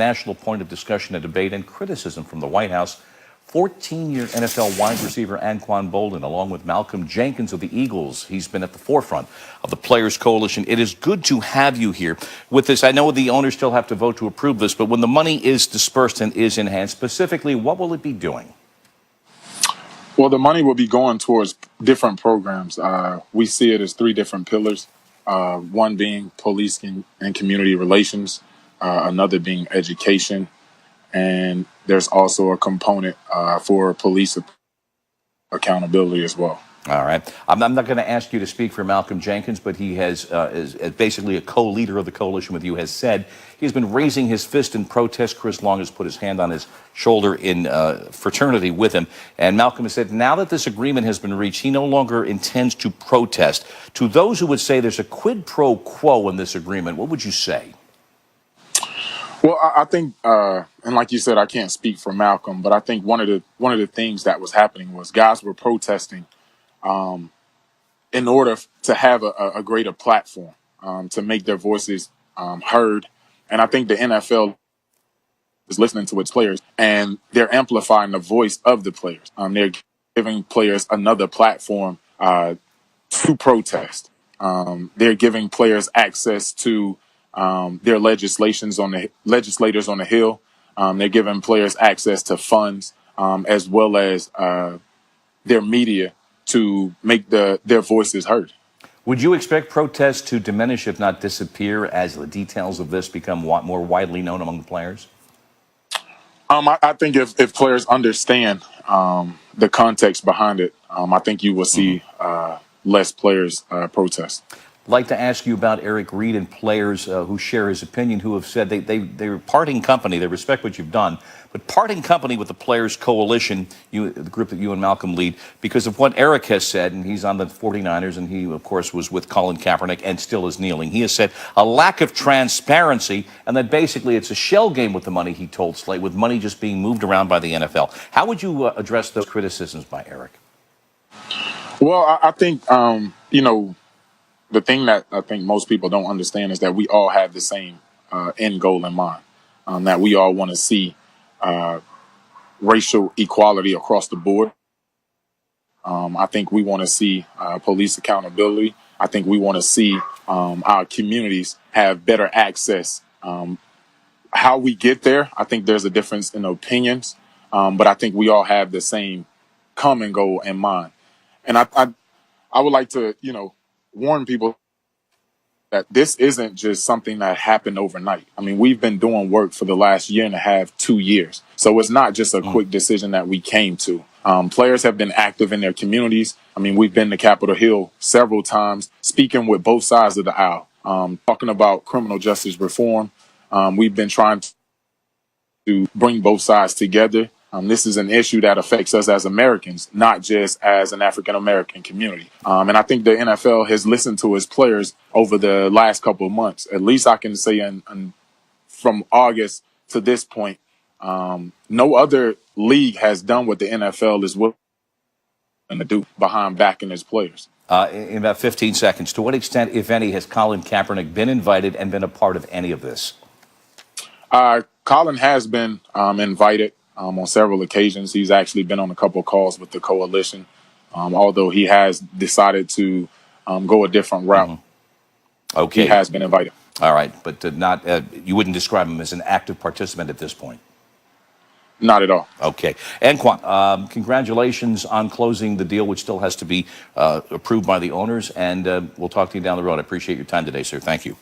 national point of discussion and debate and criticism from the White House. 14-year NFL wide receiver Anquan Boldin, along with Malcolm Jenkins of the Eagles. He's been at the forefront of the Players Coalition. It is good to have you here with this. I know the owners still have to vote to approve this, but when the money is dispersed and is in hand, specifically, what will it be doing? Well, the money will be going towards different programs. We see it as three different pillars, one being police and community relations, another being education, and there's also a component for police accountability as well. All right. I'm not going to ask you to speak for Malcolm Jenkins, but he is basically a co-leader of the coalition with you, has said he's been raising his fist in protest. Chris Long has put his hand on his shoulder in fraternity with him. And Malcolm has said now that this agreement has been reached, he no longer intends to protest. To those who would say there's a quid pro quo in this agreement, what would you say? Well, I think, and like you said, I can't speak for Malcolm, but I think one of the things that was happening was guys were protesting in order to have a greater platform, to make their voices heard. And I think the NFL is listening to its players, and they're amplifying the voice of the players. They're giving players another platform to protest. They're giving players access to their legislators on the Hill. They're giving players access to funds, as well as their media to make their voices heard. Would you expect protests to diminish, if not disappear, as the details of this become more widely known among the players? I think if players understand the context behind it, I think you will see less players protest. I'd like to ask you about Eric Reed and players who share his opinion, who have said they're parting company. They respect what you've done, but parting company with the Players Coalition, the group that you and Malcolm lead, because of what Eric has said, and he's on the 49ers, and he, of course, was with Colin Kaepernick and still is kneeling. He has said a lack of transparency, and that basically it's a shell game with the money, he told Slate, with money just being moved around by the NFL. How would you address those criticisms by Eric? Well, I think, the thing that I think most people don't understand is that we all have the same end goal in mind, that we all want to see racial equality across the board. I think we want to see police accountability. I think we want to see our communities have better access. How we get there, I think there's a difference in opinions, but I think we all have the same common goal in mind. And I would like to, warn people that this isn't just something that happened overnight. I mean, we've been doing work for the last year and a half, 2 years. So it's not just a quick decision that we came to. Players have been active in their communities. I mean, we've been to Capitol Hill several times, speaking with both sides of the aisle, talking about criminal justice reform. We've been trying to bring both sides together. This is an issue that affects us as Americans, not just as an African-American community. And I think the NFL has listened to its players over the last couple of months. At least I can say from August to this point, no other league has done what the NFL is willing to do behind backing its players. In about 15 seconds, to what extent, if any, has Colin Kaepernick been invited and been a part of any of this? Colin has been invited. On several occasions. He's actually been on a couple of calls with the coalition, although he has decided to go a different route. Okay. He has been invited. All right, but you wouldn't describe him as an active participant at this point? Not at all. Okay. Anquan, congratulations on closing the deal, which still has to be approved by the owners, and we'll talk to you down the road. I appreciate your time today, sir. Thank you.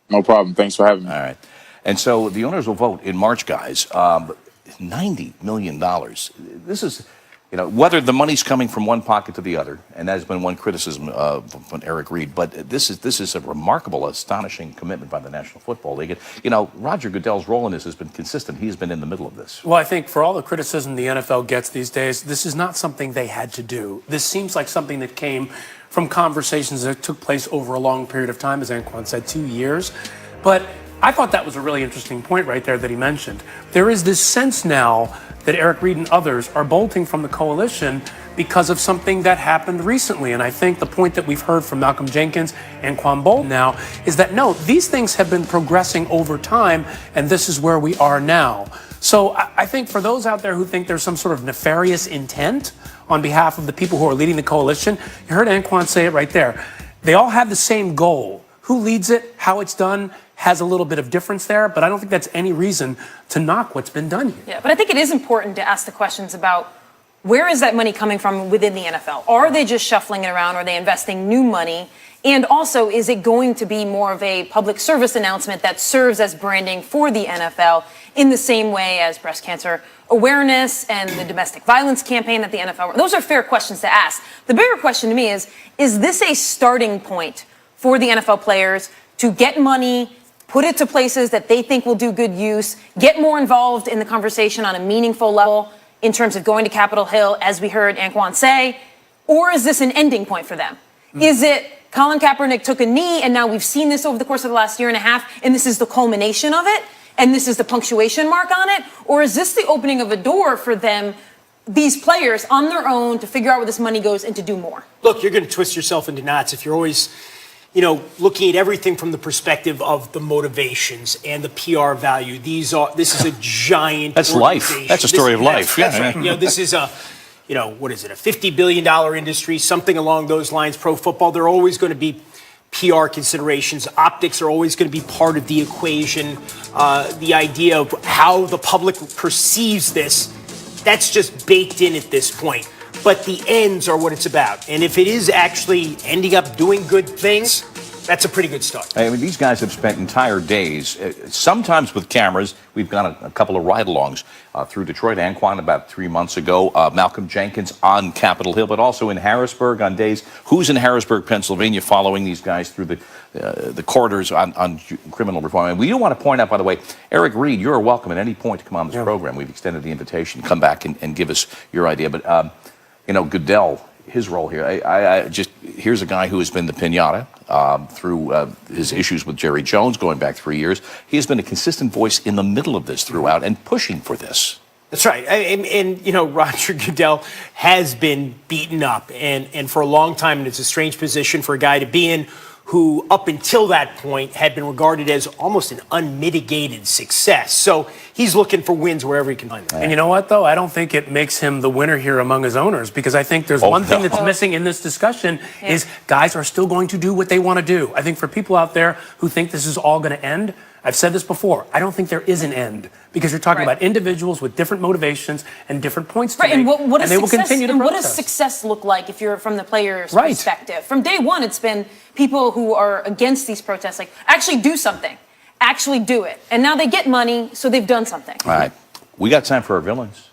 No problem. Thanks for having me. All right. And so the owners will vote in March, guys. $90 million. This is, whether the money's coming from one pocket to the other, and that has been one criticism from Eric Reed, but this is a remarkable, astonishing commitment by the National Football League. And, Roger Goodell's role in this has been consistent. He's been in the middle of this. Well, I think for all the criticism the NFL gets these days, this is not something they had to do. This seems like something that came from conversations that took place over a long period of time, as Anquan said, 2 years. But I thought that was a really interesting point right there that he mentioned. There is this sense now that Eric Reed and others are bolting from the coalition because of something that happened recently. And I think the point that we've heard from Malcolm Jenkins and Quan Bolton now is that no, these things have been progressing over time, and this is where we are now. So I think for those out there who think there's some sort of nefarious intent on behalf of the people who are leading the coalition, you heard Anquan say it right there. They all have the same goal. Who leads it, how it's done, has a little bit of difference there, but I don't think that's any reason to knock what's been done here. Yeah, but I think it is important to ask the questions about where is that money coming from within the NFL? Are they just shuffling it around? Are they investing new money? And also, is it going to be more of a public service announcement that serves as branding for the NFL in the same way as breast cancer awareness and the domestic violence campaign that the NFL? Those are fair questions to ask. The bigger question to me is this a starting point for the NFL players to get money, put it to places that they think will do good use, get more involved in the conversation on a meaningful level in terms of going to Capitol Hill, as we heard Anquan say, or is this an ending point for them? Is it Colin Kaepernick took a knee and now we've seen this over the course of the last year and a half and this is the culmination of it and this is the punctuation mark on it? Or is this the opening of a door for them, these players on their own, to figure out where this money goes and to do more? Look, you're going to twist yourself into knots if you're always, looking at everything from the perspective of the motivations and the PR value. This is a giant. That's life. That's a story of life. That's right. This is what is it? A $50 billion industry, something along those lines. Pro football. There are always going to be PR considerations. Optics are always going to be part of the equation. The idea of how the public perceives this, that's just baked in at this point. But the ends are what it's about. And if it is actually ending up doing good things, that's a pretty good start. I mean, these guys have spent entire days, sometimes with cameras. We've got a couple of ride-alongs through Detroit. Anquan about 3 months ago. Malcolm Jenkins on Capitol Hill, but also in Harrisburg on days. Who's in Harrisburg, Pennsylvania, following these guys through the corridors on criminal reform? And we do want to point out, by the way, Eric Reed, you're welcome at any point to come on this program. We've extended the invitation. Come back and give us your idea. But, Goodell, his role here. Here's a guy who has been the pinata through his issues with Jerry Jones going back 3 years. He has been a consistent voice in the middle of this throughout and pushing for this. That's right. And Roger Goodell has been beaten up and for a long time, and it's a strange position for a guy to be in who up until that point had been regarded as almost an unmitigated success. So he's looking for wins wherever he can find them. And you know what, though? I don't think it makes him the winner here among his owners, because I think there's one thing that's missing in this discussion is guys are still going to do what they want to do. I think for people out there who think this is all going to end, I've said this before, I don't think there is an end, because you're talking about individuals with different motivations and different points to make, and they will continue to protest. What does success look like if you're from the player's perspective? From day one, it's been people who are against these protests, like, actually do something, actually do it. And now they get money, so they've done something. All right. We got time for our villains.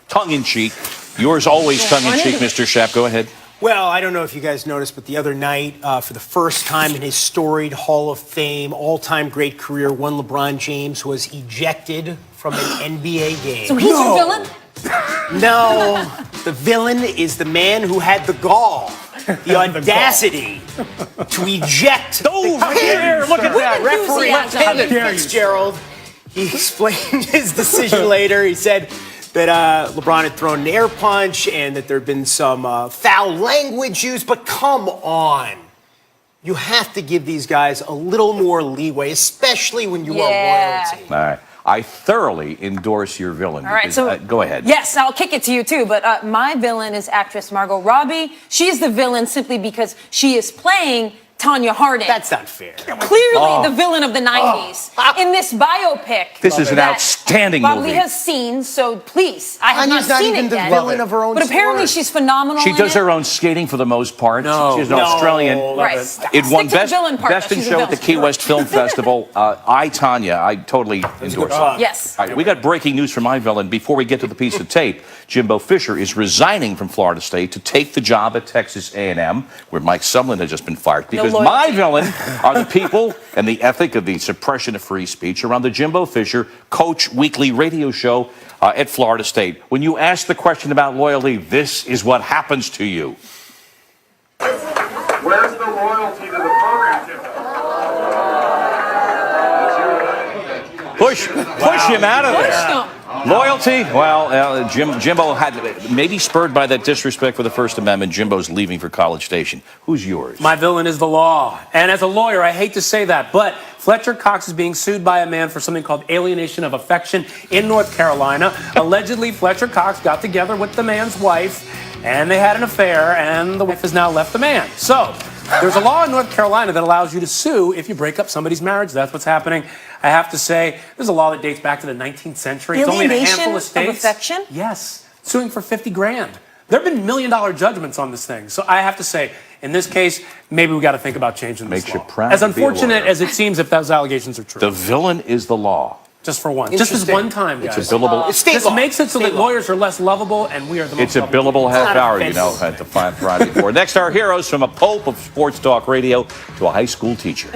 Tongue-in-cheek. Yours always tongue-in-cheek, Mr. Schaap. Go ahead. Well, I don't know if you guys noticed, but the other night, for the first time in his storied Hall of Fame, all-time great career, one LeBron James was ejected from an NBA game. So he's your villain? No, the villain is the man who had the gall, the audacity to eject. Over here, look at that. Referee Fitzgerald. He explained his decision later. He said that LeBron had thrown an air punch and that there had been some foul language used. But come on. You have to give these guys a little more leeway, especially when you are royalty. All right. I thoroughly endorse your villain. All right, so go ahead. Yes, I'll kick it to you too. But my villain is actress Margot Robbie. She's the villain simply because she is playing Tanya Harding. That's not fair. Clearly the villain of the 90s. In this biopic. This is an outstanding movie. Robbie has seen, so please. I have Tanya's not seen not even it the yet. villain of her own But apparently story. she's phenomenal. She in does it. her own skating for the most part. No. She's an Australian. Right. It won Stick to the villain part, best though. in She's a show at the villain. Key West Film Festival. Tanya, I totally endorse it. Yes. All right, we got breaking news from my villain. Before we get to the piece of tape, Jimbo Fisher is resigning from Florida State to take the job at Texas A&M, where Mike Sumlin has just been fired. Because my villain are the people and the ethic of the suppression of free speech around the Jimbo Fisher Coach Weekly radio show at Florida State. When you ask the question about loyalty, this is what happens to you. Where's the loyalty to the program, Jimbo? Push him out of there. Loyalty? Well, Jimbo had, maybe spurred by that disrespect for the First Amendment, Jimbo's leaving for College Station. Who's yours? My villain is the law. And as a lawyer, I hate to say that, but Fletcher Cox is being sued by a man for something called alienation of affection in North Carolina. Allegedly, Fletcher Cox got together with the man's wife, and they had an affair, and the wife has now left the man. So, there's a law in North Carolina that allows you to sue if you break up somebody's marriage. That's what's happening. I have to say, there's a law that dates back to the 19th century. It's only in a handful of states. Of affection? Yes. Suing for 50 grand. There have been $1 million judgments on this thing. So I have to say, in this case, maybe we got to think about changing this Makes law. you proud As to be a unfortunate lawyer. as it seems if those allegations are true. The villain is the law. Just for one. Just this Interesting. one time, guys. It's a billable. It's state This law. makes it so State that law. lawyers are less lovable and we are the most It's a lovable. billable half not hour, you know, offensive. at the Fine Friday Board. Next, our heroes from a pope of sports talk radio to a high school teacher.